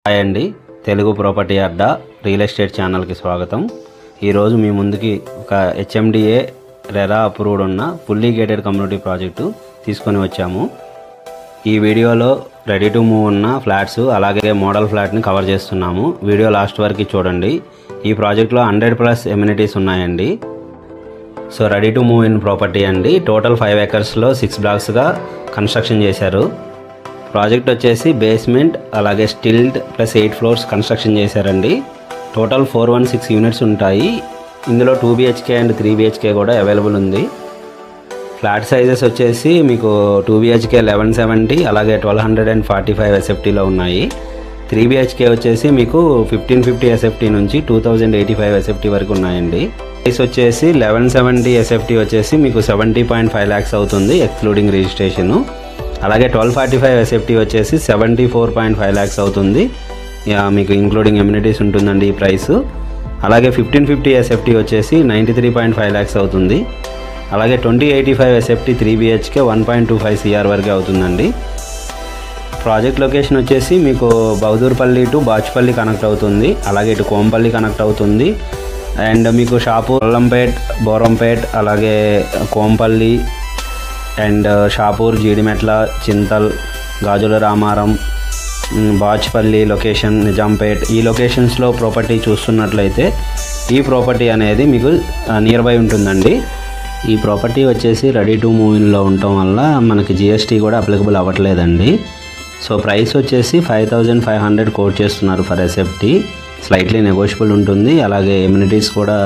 Hi అండి, Telugu property అడ్డా real estate ఛానల్కి స్వాగతం. ఈరోజు మీ ముందుకి ఒక HMDA రెరా అప్రూవ్డ్ ఉన్న ఫుల్లీ గేటెడ్ కమ్యూనిటీ ప్రాజెక్టు తీసుకొని వచ్చాము. ఈ వీడియోలో రెడీ టు మూవ్ ఉన్న ఫ్లాట్స్ అలాగే మోడల్ ఫ్లాట్ని కవర్ చేస్తున్నాము. వీడియో లాస్ట్ వరకు చూడండి. ఈ ప్రాజెక్ట్లో 100+ ఎమ్యూనిటీస్ ఉన్నాయండి. So ready to move in property అండి. టోటల్ 5 acresలో 6 blocks కన్స్ట్రక్షన్ చేశారు. ప్రాజెక్ట్ వచ్చేసి బేస్మెంట్ అలాగే స్టిల్డ్ ప్లస్ 8 floors కన్స్ట్రక్షన్ చేశారండి. టోటల్ 416 యూనిట్స్ ఉంటాయి. ఇందులో 2 BHK అండ్ 3 BHK కూడా అవైలబుల్ ఉంది. ఫ్లాట్ సైజెస్ వచ్చేసి మీకు 2 BHK 1170 అలాగే 1245 SFTలో ఉన్నాయి. 3 BHK వచ్చేసి మీకు 1550 SFT నుంచి 2085 SFT వరకు ఉన్నాయండి. ప్రైస్ వచ్చేసి 1170 SFT వచ్చేసి మీకు 70.5 lakhs అవుతుంది ఎక్స్క్లూడింగ్ రిజిస్ట్రేషను. అలాగే 1245 SFT వచ్చేసి 74.5 lakhs అవుతుంది మీకు ఇంక్లూడింగ్ ఎమ్యూనిటీస్ ఉంటుందండి ఈ ప్రైస్. అలాగే 1550 SFT వచ్చేసి 93.5 lakhs అవుతుంది. అలాగే 2085 SFT 3 BHK 1.25 CR వరకు అవుతుందండి. ప్రాజెక్ట్ లొకేషన్ వచ్చేసి మీకు బహదూర్పల్లి టు బాచ్పల్లి కనెక్ట్ అవుతుంది. అలాగే ఇటు కోంపల్లి కనెక్ట్ అవుతుంది. అండ్ మీకు షాపూర్, కొల్లంపేట్, బోరంపేట్, అలాగే కోంపల్లి అండ్ షాపూర్, జీడిమెట్ల, చింతల్, గాజుల రామారం, బాచ్పల్లి లొకేషన్, నిజాంపేట్ ఈ లొకేషన్స్లో ప్రాపర్టీ చూస్తున్నట్లయితే ఈ ప్రాపర్టీ అనేది మీకు నియర్ బై ఉంటుందండి. ఈ ప్రాపర్టీ వచ్చేసి రెడీ టు మూవ్ ఇన్లో ఉండటం వల్ల మనకి GST కూడా అప్లికబుల్ అవ్వట్లేదండి. సో ప్రైస్ వచ్చేసి 5500 కోట్ చేస్తున్నారు ఫర్ SFT. స్లైట్లీ నెగోషియబుల్ ఉంటుంది. అలాగే ఎమ్యూనిటీస్ కూడా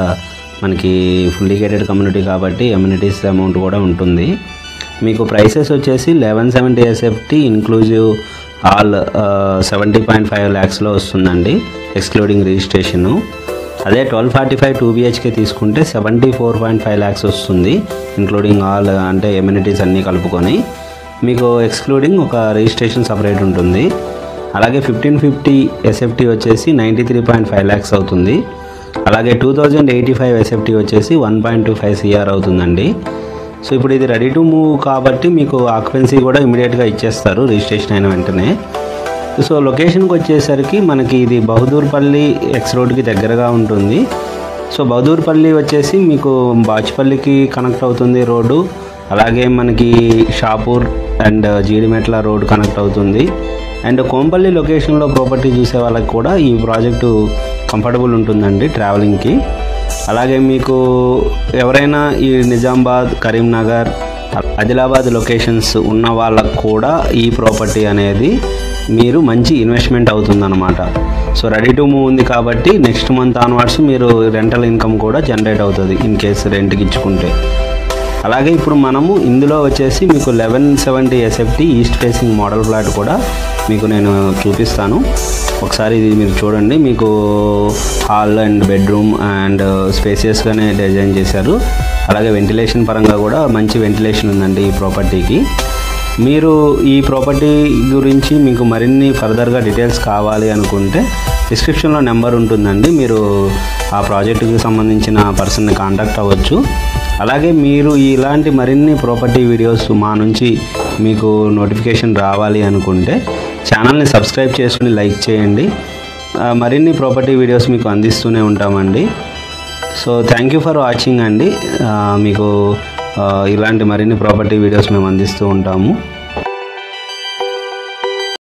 మనకి ఫుల్లీ గేటెడ్ కమ్యూనిటీ కాబట్టి ఎమ్యూనిటీస్ అమౌంట్ కూడా ఉంటుంది. మీకు ప్రైసెస్ వచ్చేసి 1170 SFT ఇంక్లూజివ్ ఆల్ 70.5 lakhsలో వస్తుందండి ఎక్స్క్లూడింగ్ రిజిస్ట్రేషను. అదే 1245 2 BHK తీసుకుంటే 74.5 lakhs వస్తుంది ఇంక్లూడింగ్ ఆల్, అంటే ఎమ్యూనిటీస్ అన్నీ కలుపుకొని. మీకు ఎక్స్క్లూడింగ్ ఒక రిజిస్ట్రేషన్ సపరేట్ ఉంటుంది. అలాగే 1550 SFT వచ్చేసి 93.5 lakhs అవుతుంది. అలాగే 2085 SFT వచ్చేసి 1.25 CR అవుతుందండి. సో ఇప్పుడు ఇది రెడీ టు మూవ్ కాబట్టి మీకు ఆక్యుపెన్సీ కూడా ఇమీడియట్గా ఇచ్చేస్తారు రిజిస్ట్రేషన్ అయిన వెంటనే. సో లొకేషన్కి వచ్చేసరికి మనకి ఇది బహదూర్పల్లి ఎక్స్ రోడ్కి దగ్గరగా ఉంటుంది. సో బహదూర్పల్లి వచ్చేసి మీకు బాచ్పల్లికి కనెక్ట్ అవుతుంది రోడ్డు. అలాగే మనకి Shapur and Jeedimetla road connect అవుతుంది. అండ్ కోంపల్లి లొకేషన్లో ప్రాపర్టీ చూసే వాళ్ళకి కూడా ఈ ప్రాజెక్టు కంఫర్టబుల్ ఉంటుందండి ట్రావెలింగ్కి. అలాగే మీకు ఎవరైనా ఈ నిజామాబాద్, కరీంనగర్, ఆదిలాబాద్ లొకేషన్స్ ఉన్న వాళ్ళకు కూడా ఈ ప్రాపర్టీ అనేది మీరు మంచి ఇన్వెస్ట్మెంట్ అవుతుందన్నమాట. సో రెడీ టు మూవ్ ఉంది కాబట్టి నెక్స్ట్ మంత్ ఆన్వర్డ్స్ మీరు రెంటల్ ఇన్కమ్ కూడా జనరేట్ అవుతుంది ఇన్ కేసు రెంట్కి ఇచ్చుకుంటే. అలాగే ఇప్పుడు మనము ఇందులో వచ్చేసి మీకు 1170 SFT east facing model flat కూడా మీకు నేను చూపిస్తాను. ఒకసారి ఇది మీరు చూడండి. మీకు హాల్ అండ్ బెడ్రూమ్ అండ్ స్పేసియస్గానే డిజైన్ చేశారు. అలాగే వెంటిలేషన్ పరంగా కూడా మంచి వెంటిలేషన్ ఉందండి ఈ ప్రాపర్టీకి. మీరు ఈ ప్రాపర్టీ గురించి మీకు మరిన్ని ఫర్దర్గా డీటెయిల్స్ కావాలి అనుకుంటే డిస్క్రిప్షన్లో నెంబర్ ఉంటుందండి. మీరు ఆ ప్రాజెక్టుకి సంబంధించిన పర్సన్ని కాంటాక్ట్ అవ్వచ్చు. అలాగే మీరు ఇలాంటి మరిన్ని ప్రాపర్టీ వీడియోస్ మా నుంచి మీకు నోటిఫికేషన్ రావాలి అనుకుంటే ఛానల్ని సబ్స్క్రైబ్ చేసుకుని లైక్ చేయండి. మరిన్ని ప్రాపర్టీ వీడియోస్ మీకు అందిస్తూనే ఉంటామండి. So thank you for watching అండి. మీకు ఇలాంటి మరిన్ని ప్రాపర్టీ వీడియోస్ మేము అందిస్తూ ఉంటాము.